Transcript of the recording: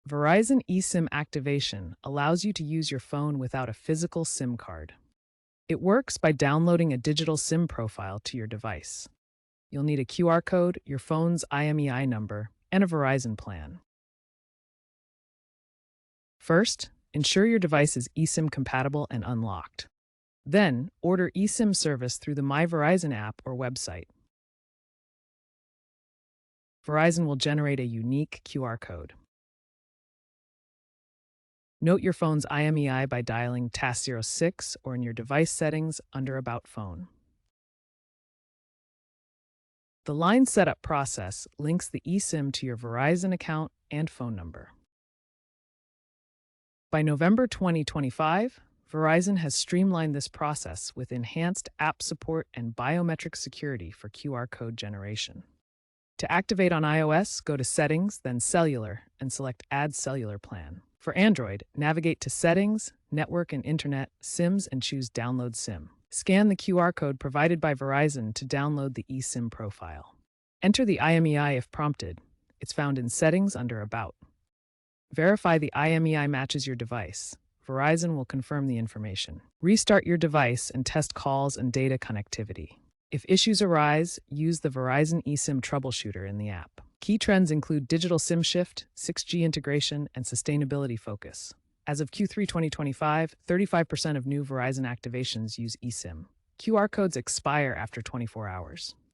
Verizon eSIM activation allows you to use your phone without a physical SIM card. It works by downloading a digital SIM profile to your device. You'll need a QR code, your phone's IMEI number, and a Verizon plan. First, ensure your device is eSIM compatible and unlocked. Then, order eSIM service through the My Verizon app or website. Verizon will generate a unique QR code. Note your phone's IMEI by dialing *06 or in your device settings under About Phone. The line setup process links the eSIM to your Verizon account and phone number. By November 2025, Verizon has streamlined this process with enhanced app support and biometric security for QR code generation. To activate on iOS, go to Settings, then Cellular, and select Add Cellular Plan. For Android, navigate to Settings, Network and Internet, SIMs, and choose Download SIM. Scan the QR code provided by Verizon to download the eSIM profile. Enter the IMEI if prompted. It's found in Settings under About. Verify the IMEI matches your device. Verizon will confirm the information. Restart your device and test calls and data connectivity. If issues arise, use the Verizon eSIM troubleshooter in the app. Key trends include digital SIM shift, 6G integration, and sustainability focus. As of Q3 2025, 35% of new Verizon activations use eSIM. QR codes expire after 24 hours.